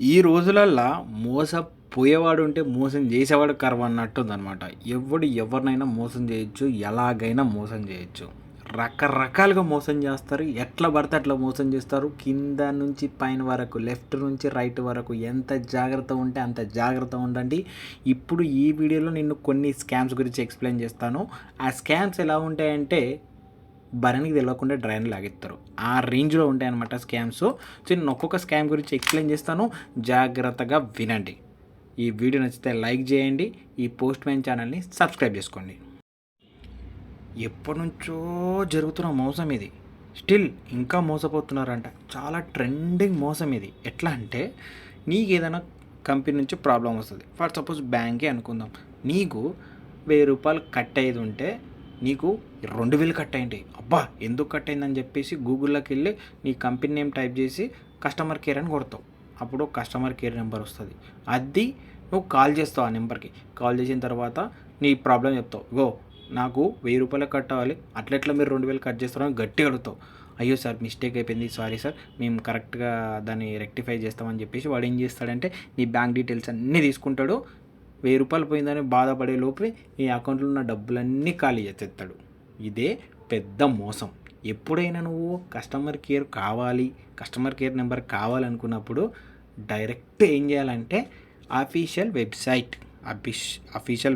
ఈ రోజులల్లా మోసపోయేవాడు ఉంటే మోసం చేసేవాడు కర్వ అన్నట్టుందనమాట. ఎవరినైనా మోసం చేయొచ్చు, ఎలాగైనా మోసం చేయొచ్చు. రకరకాలుగా మోసం చేస్తారు. ఎట్లా పడితే అట్లా మోసం చేస్తారు. కింద నుంచి పైన వరకు, లెఫ్ట్ నుంచి రైట్ వరకు ఎంత జాగ్రత్త ఉంటే అంత జాగ్రత్త ఉండండి. ఇప్పుడు ఈ వీడియోలో నేను కొన్ని స్కామ్స్ గురించి ఎక్స్ప్లెయిన్ చేస్తాను. ఆ స్కామ్స్ ఎలా ఉంటాయంటే భరణికి తెలియకుండా డ్రైన్ లాగెత్తారు. ఆ రేంజ్లో ఉంటాయి అన్నమాట స్కామ్స్. సో నేను ఒక్కొక్క స్కామ్ గురించి ఎక్స్ప్లెయిన్ చేస్తాను, జాగ్రత్తగా వినండి. ఈ వీడియో నచ్చితే లైక్ చేయండి. ఈ పోస్ట్ మ్యాన్ ఛానల్ని సబ్స్క్రైబ్ చేసుకోండి. ఎప్పటి నుంచో జరుగుతున్న మోసం ఇది, స్టిల్ ఇంకా మోసపోతున్నారంట. చాలా ట్రెండింగ్ మోసం ఇది. ఎట్లా అంటే నీకు ఏదైనా కంపెనీ నుంచి ప్రాబ్లం వస్తుంది. ఫర్ సపోజ్ బ్యాంకే అనుకుందాం. నీకు రూపాయలు కట్ అయ్యేది ఉంటే నీకు 2000 కట్ అయ్యింది. అబ్బా ఎందుకు కట్ అయిందని చెప్పేసి గూగుల్లోకి వెళ్ళి నీ కంపెనీ నేమ్ టైప్ చేసి కస్టమర్ కేర్ అని కొడతావు. అప్పుడు కస్టమర్ కేర్ నెంబర్ వస్తుంది. అది నువ్వు కాల్ చేస్తావు. ఆ నెంబర్కి కాల్ చేసిన తర్వాత నీ ప్రాబ్లం చెప్తావు. నాకు 1000 రూపాయలు కట్ అవ్వాలి, అట్లెట్లా మీరు 2000 కట్ చేస్తారని గట్టిగా అడుగుతావు. అయ్యో సార్ మిస్టేక్ అయిపోయింది, సారీ సార్, మేము కరెక్ట్గా దాన్ని రెక్టిఫై చేస్తామని చెప్పేసి వాడు ఏం చేస్తాడంటే నీ బ్యాంక్ డీటెయిల్స్ అన్నీ తీసుకుంటాడు. 1000 రూపాయలు పోయిందని బాధపడే లోపే నీ అకౌంట్లో ఉన్న డబ్బులన్నీ ఖాళీ చేసేస్తాడు. ఇదే పెద్ద మోసం. ఎప్పుడైనా నువ్వు కస్టమర్ కేర్ కావాలి, కస్టమర్ కేర్ నెంబర్ కావాలనుకున్నప్పుడు డైరెక్ట్ ఏం చేయాలంటే అఫీషియల్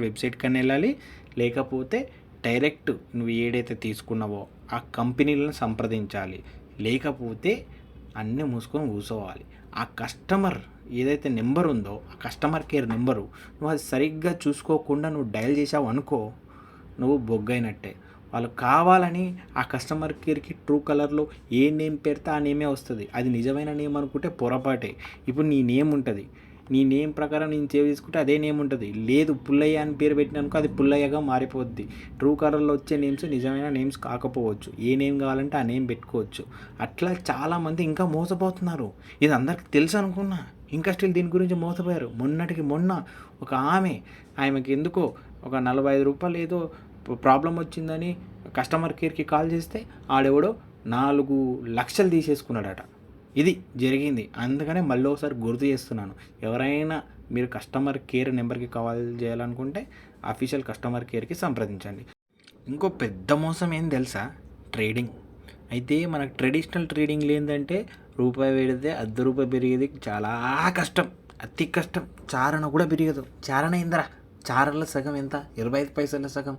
వెబ్సైట్ కన్నా వెళ్ళాలి. లేకపోతే డైరెక్ట్ నువ్వు ఏదైతే తీసుకున్నావో ఆ కంపెనీలను సంప్రదించాలి. లేకపోతే అన్నీ మూసుకొని కూర్చోవాలి. ఆ కస్టమర్ ఏదైతే నెంబర్ ఉందో ఆ కస్టమర్ కేర్ నెంబరు నువ్వు అది సరిగ్గా చూసుకోకుండా నువ్వు డయల్ చేసావు అనుకో, నువ్వు బొగ్గైనట్టే. వాళ్ళు కావాలని ఆ కస్టమర్ కేర్కి ట్రూ కలర్లో ఏ నేమ్ పెడితే ఆ నేమే వస్తుంది. అది నిజమైన నేమ్ అనుకుంటే పొరపాటే. ఇప్పుడు నీ నేమ్ ఉంటుంది, నీ నేమ్ ప్రకారం నేను సేవ్ చేసుకుంటే అదే నేమ్ ఉంటుంది. లేదు పుల్లయ్య అని పేరు పెట్టినానుకో అది పుల్లయ్యగా మారిపోద్ది. ట్రూ కలర్లో వచ్చే నేమ్స్ నిజమైన నేమ్స్ కాకపోవచ్చు. ఏ నేమ్ కావాలంటే ఆ నేమ్ పెట్టుకోవచ్చు. అట్లా చాలామంది ఇంకా మోసపోతున్నారు. ఇది అందరికి తెలుసు అనుకున్నా, ఇంకా స్టిల్ దీని గురించి మోసపోయారు. మొన్నటికి మొన్న ఒక ఆమెకి ఎందుకో ఒక 45 రూపాయలు ఏదో ప్రాబ్లం వచ్చిందని కస్టమర్ కేర్కి కాల్ చేస్తే ఆడెవడో 4 లక్షలు తీసేసుకున్నాడట. ఇది జరిగింది. అందుకనే మళ్ళీ ఒకసారి గుర్తు చేస్తున్నాను, ఎవరైనా మీరు కస్టమర్ కేర్ నెంబర్కి కాల్ చేయాలనుకుంటే అఫీషియల్ కస్టమర్ కేర్కి సంప్రదించండి. ఇంకో పెద్ద మోసం ఏం తెలుసా? ట్రేడింగ్. అయితే మనకు ట్రెడిషనల్ ట్రేడింగ్ ఏంటంటే రూపాయి పెడితే ₹1 పెరిగేది చాలా కష్టం, అతి కష్టం. చారణ కూడా పెరగదు. చారణ ఏందరా? చారల సగం ఎంత? 25 పైసల సగం,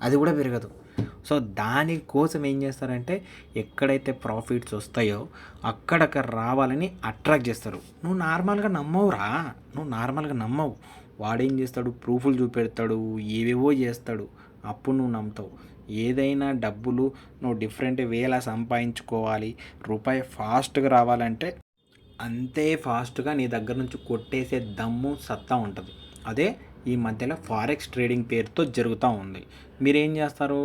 అది కూడా పెరగదు. సో దానికోసం ఏం చేస్తారంటే ఎక్కడైతే ప్రాఫిట్స్ వస్తాయో అక్కడక్కడ రావాలని అట్రాక్ట్ చేస్తారు. నువ్వు నార్మల్గా నమ్మవు. వాడేం చేస్తాడు, ప్రూఫ్లు చూపెడతాడు, ఏవేవో చేస్తాడు. అప్పుడు నువ్వు నమ్ముతావు. ఏదైనా డబ్బులు నువ్వు డిఫరెంట్ వేలా సంపాదించుకోవాలి, రూపాయి ఫాస్ట్గా రావాలంటే అంతే ఫాస్ట్గా నీ దగ్గర నుంచి కొట్టేసే దమ్ము, సత్తా ఉంటుంది. అదే ఈ మధ్యలో ఫారెక్స్ ట్రేడింగ్ పేరుతో జరుగుతూ ఉంది. మీరేం చేస్తారు?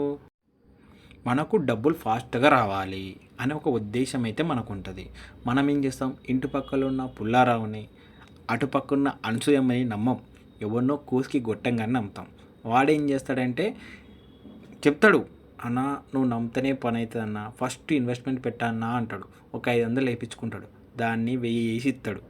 మనకు డబ్బులు ఫాస్ట్గా రావాలి అనే ఒక ఉద్దేశం అయితే మనకు ఉంటుంది. మనం ఏం చేస్తాం? ఇంటి పక్కన ఉన్న పుల్లారావుని, అటుపక్కన అనసూయమ్మని నమ్మం. ఎవరినో కూసుకి గొట్టంగానే నమ్ముతాం. వాడేం చేస్తాడంటే చెప్తాడు, అన్న నువ్వు నమ్మితేనే పని అవుతుంది అన్న, ఫస్ట్ ఇన్వెస్ట్మెంట్ పెట్టన్నా అంటాడు. ఒక 500 వేయించుకుంటాడు, దాన్ని 1000 వేసి ఇస్తాడు.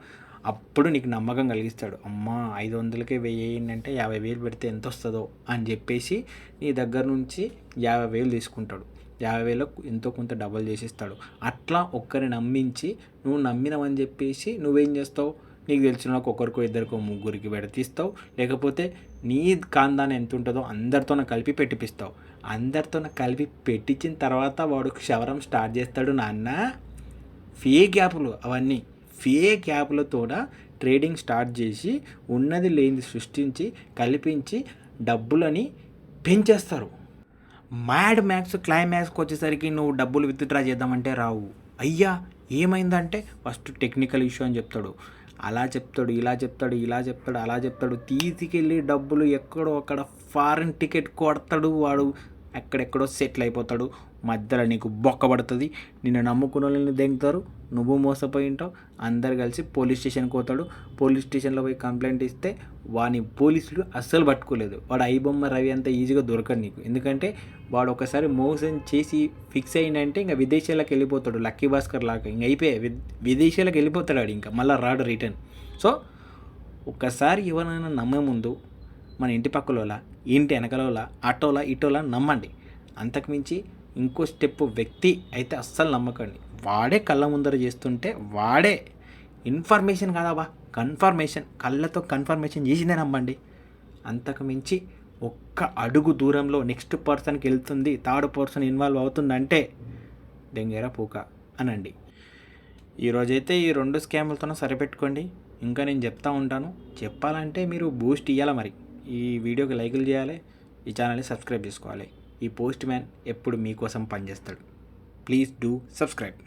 అప్పుడు నీకు నమ్మకం కలిగిస్తాడు. అమ్మా 500కే 1000 వేయండి, 50,000 పెడితే ఎంత వస్తుందో అని చెప్పేసి నీ దగ్గర నుంచి 50,000 తీసుకుంటాడు. 50,000 ఎంతో కొంత డబల్ చేసిస్తాడు. అట్లా ఒక్కరిని నమ్మించి నువ్వు నమ్మినవని చెప్పేసి నువ్వేం చేస్తావు? నీకు తెలిసిన ఒకరికో ఇద్దరికో ముగ్గురికి పెడతీస్తావు. లేకపోతే నీ కాందాన్ని ఎంత ఉంటుందో అందరితోనే కలిపి పెట్టిపిస్తావు. అందరితోనే కలిపి పెట్టించిన తర్వాత వాడు క్షవరం స్టార్ట్ చేస్తాడు. నాన్న ఫేక్ యాప్లు అవన్నీ, ఫేక్ యాప్లతో ట్రేడింగ్ స్టార్ట్ చేసి ఉన్నది లేనిది సృష్టించి కల్పించి డబ్బులని పెంచేస్తారు. మ్యాడ్ మ్యాక్స్ క్లైమాక్స్కి వచ్చేసరికి నువ్వు డబ్బులు విత్డ్రా చేద్దామంటే రావు. అయ్యా ఏమైందంటే ఫస్ట్ టెక్నికల్ ఇష్యూ అని చెప్తాడు, అలా చెప్తాడు, ఇలా చెప్తాడు, అలా చెప్తాడు. తీసుకెళ్ళి డబ్బులు ఎక్కడో అక్కడ ఫారెన్ టికెట్ కొడతాడు. వాడు ఎక్కడెక్కడో సెటిల్ అయిపోతాడు. మధ్యలో నీకు బొక్క పడుతుంది, నిన్ను నమ్ముకున్న వాళ్ళని దెంగుతారు, నువ్వు మోసపోయి ఉంటావు. అందరు కలిసి పోలీస్ స్టేషన్కి పోతాడు. పోలీస్ స్టేషన్లో పోయి కంప్లైంట్ ఇస్తే వాని పోలీసులు అస్సలు పట్టుకోలేదు. వాడు ఐబొమ్మ రవి అంత ఈజీగా దొరకడు నీకు. ఎందుకంటే వాడు ఒకసారి మోసం చేసి ఫిక్స్ అయిందంటే ఇంకా విదేశాలకు వెళ్ళిపోతాడు. లక్కీ భాస్కర్ లాగా ఇంక అయిపోయా, విదేశాలకు వెళ్ళిపోతాడు వాడు, ఇంకా మళ్ళీ రాడు రిటర్న్. సో ఒక్కసారి ఎవరైనా నమ్మే ముందు మన ఇంటి పక్కలోలా, ఇంటి వెనకలోలా, అటోలా ఇటోలా నమ్మండి. అంతకుమించి ఇంకో స్టెప్ వ్యక్తి అయితే అస్సలు నమ్మకండి. వాడే కళ్ళ ముందర చేస్తుంటే వాడే ఇన్ఫర్మేషన్ కాదాబా, కన్ఫర్మేషన్, కళ్ళతో కన్ఫర్మేషన్ చేసిందే నమ్మండి. అంతకుమించి ఒక్క అడుగు దూరంలో నెక్స్ట్ పర్సన్కి వెళ్తుంది, థర్డ్ పర్సన్ ఇన్వాల్వ్ అవుతుందంటే దెంగేరా పూక అనండి. ఈరోజైతే ఈ 2 స్కాములతోనే సరిపెట్టుకోండి. ఇంకా నేను చెప్తా ఉంటాను. చెప్పాలంటే మీరు బూస్ట్ ఇవ్వాలి. మరి ఈ వీడియోకి లైకులు చేయాలి, ఈ ఛానల్ని సబ్స్క్రైబ్ చేసుకోవాలి. ఈ పోస్ట్ మ్యాన్ ఎప్పుడు మీకోసం పనిచేస్తాడు. Please do subscribe.